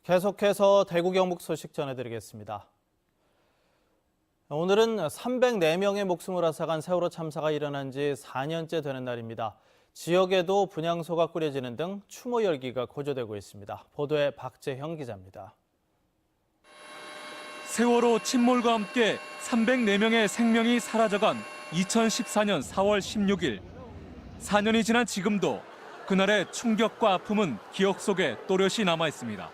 계속해서 대구 경북 소식 전해드리겠습니다. 오늘은 304명의 목숨을 앗아간 세월호 참사가 일어난 지 4년째 되는 날입니다. 지역에도 분향소가 꾸려지는 등 추모 열기가 고조되고 있습니다. 보도에 박재형 기자입니다. 세월호 침몰과 함께 304명의 생명이 사라져간 2014년 4월 16일. 4년이 지난 지금도 그날의 충격과 아픔은 기억 속에 또렷이 남아 있습니다.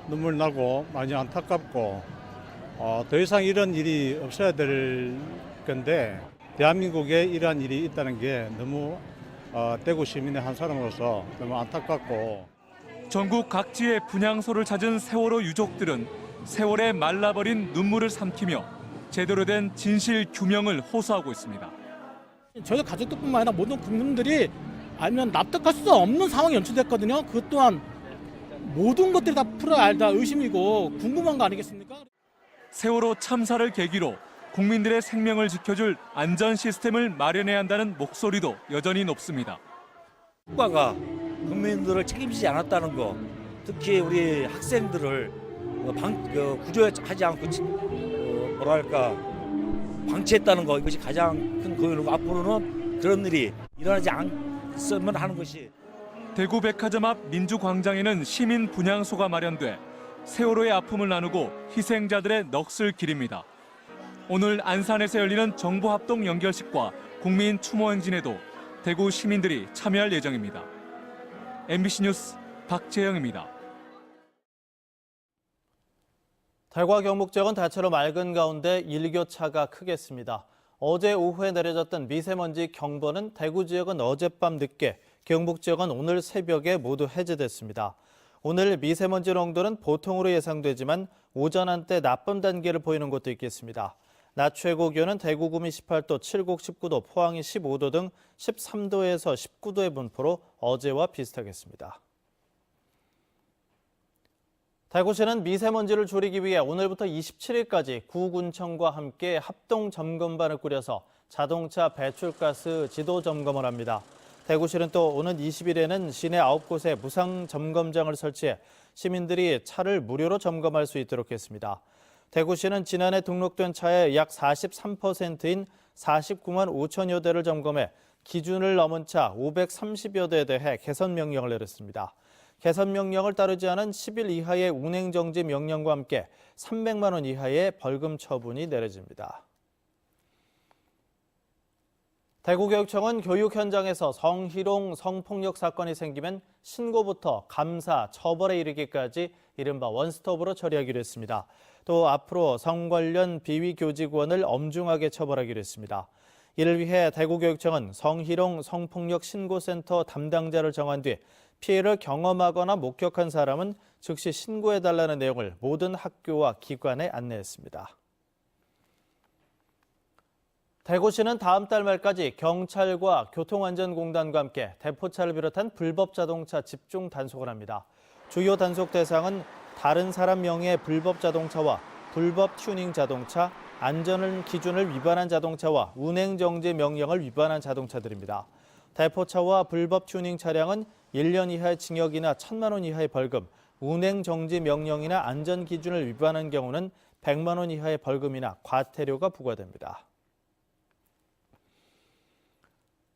눈물 나고 많이 안타깝고 더 이상 이런 일이 없어야 될 건데 대한민국에 이러한 일이 있다는 게 너무 대구 시민의 한 사람으로서 너무 안타깝고. 전국 각지의 분향소를 찾은 세월호 유족들은 세월에 말라버린 눈물을 삼키며 제대로 된 진실 규명을 호소하고 있습니다. 저희 가족들뿐만 아니라 모든 국민들이 알면 납득할 수 없는 상황이 연출됐거든요. 그것 또한 모든 것들이 다 풀어야 알다 의심이고 궁금한 거 아니겠습니까? 세월호 참사를 계기로 국민들의 생명을 지켜줄 안전 시스템을 마련해야 한다는 목소리도 여전히 높습니다. 국가가 국민들을 책임지지 않았다는 거, 특히 우리 학생들을 구조하지 않고 방치했다는 거, 이것이 가장 큰 고민이고 앞으로는 그런 일이 일어나지 않았으면 하는 것이. 대구 백화점 앞 민주광장에는 시민 분향소가 마련돼 세월호의 아픔을 나누고 희생자들의 넋을 기립니다. 오늘 안산에서 열리는 정보합동 연결식과 국민 추모 행진에도 대구 시민들이 참여할 예정입니다. MBC 뉴스 박재영입니다. 대구와 경북 지역은 대체로 맑은 가운데 일교차가 크겠습니다. 어제 오후에 내려졌던 미세먼지 경보는 대구 지역은 어젯밤 늦게, 경북 지역은 오늘 새벽에 모두 해제됐습니다. 오늘 미세먼지 농도는 보통으로 예상되지만 오전 한때 나쁨 단계를 보이는 곳도 있겠습니다. 낮 최고 기온은 대구 구미 18도, 칠곡 19도, 포항이 15도 등 13도에서 19도의 분포로 어제와 비슷하겠습니다. 대구시는 미세먼지를 줄이기 위해 오늘부터 27일까지 구군청과 함께 합동 점검반을 꾸려서 자동차 배출가스 지도 점검을 합니다. 대구시는 또 오는 20일에는 시내 9곳에 무상 점검장을 설치해 시민들이 차를 무료로 점검할 수 있도록 했습니다. 대구시는 지난해 등록된 차의 약 43%인 49만 5천여 대를 점검해 기준을 넘은 차 530여 대에 대해 개선 명령을 내렸습니다. 개선 명령을 따르지 않은 10일 이하의 운행 정지 명령과 함께 300만 원 이하의 벌금 처분이 내려집니다. 대구교육청은 교육 현장에서 성희롱, 성폭력 사건이 생기면 신고부터 감사, 처벌에 이르기까지 이른바 원스톱으로 처리하기로 했습니다. 또 앞으로 성 관련 비위 교직원을 엄중하게 처벌하기로 했습니다. 이를 위해 대구교육청은 성희롱, 성폭력 신고센터 담당자를 정한 뒤 피해를 경험하거나 목격한 사람은 즉시 신고해달라는 내용을 모든 학교와 기관에 안내했습니다. 대구시는 다음 달 말까지 경찰과 교통안전공단과 함께 대포차를 비롯한 불법 자동차 집중 단속을 합니다. 주요 단속 대상은 다른 사람 명의의 불법 자동차와 불법 튜닝 자동차, 안전 기준을 위반한 자동차와 운행 정지 명령을 위반한 자동차들입니다. 대포차와 불법 튜닝 차량은 1년 이하의 징역이나 1,000만 원 이하의 벌금, 운행 정지 명령이나 안전 기준을 위반한 경우는 100만 원 이하의 벌금이나 과태료가 부과됩니다.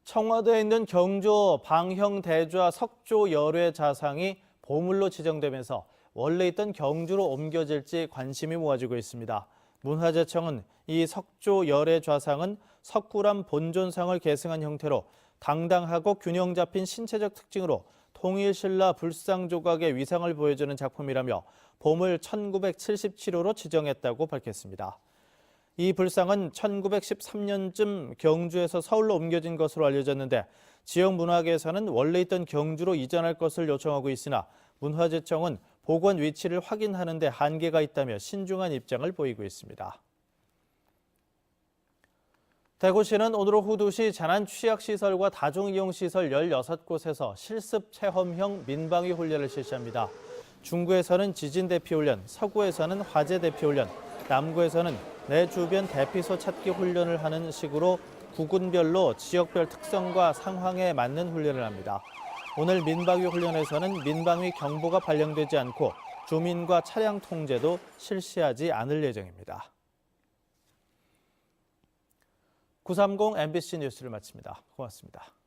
청와대에 있는 경조 방형대좌 석조 열애 자상이 보물로 지정되면서 원래 있던 경주로 옮겨질지 관심이 모아지고 있습니다. 문화재청은 이 석조 열애 좌상은 석굴암 본존상을 계승한 형태로 당당하고 균형 잡힌 신체적 특징으로 통일신라 불상 조각의 위상을 보여주는 작품이라며 보물 1977호로 지정했다고 밝혔습니다. 이 불상은 1913년쯤 경주에서 서울로 옮겨진 것으로 알려졌는데 지역 문화계에서는 원래 있던 경주로 이전할 것을 요청하고 있으나 문화재청은 복원 위치를 확인하는 데 한계가 있다며 신중한 입장을 보이고 있습니다. 대구시는 오늘 오후 2시 재난취약시설과 다중이용시설 16곳에서 실습 체험형 민방위 훈련을 실시합니다. 중구에서는 지진 대피 훈련, 서구에서는 화재 대피 훈련, 남구에서는 내 주변 대피소 찾기 훈련을 하는 식으로 구군별로 지역별 특성과 상황에 맞는 훈련을 합니다. 오늘 민방위 훈련에서는 민방위 경보가 발령되지 않고 주민과 차량 통제도 실시하지 않을 예정입니다. 930 MBC 뉴스를 마칩니다. 고맙습니다.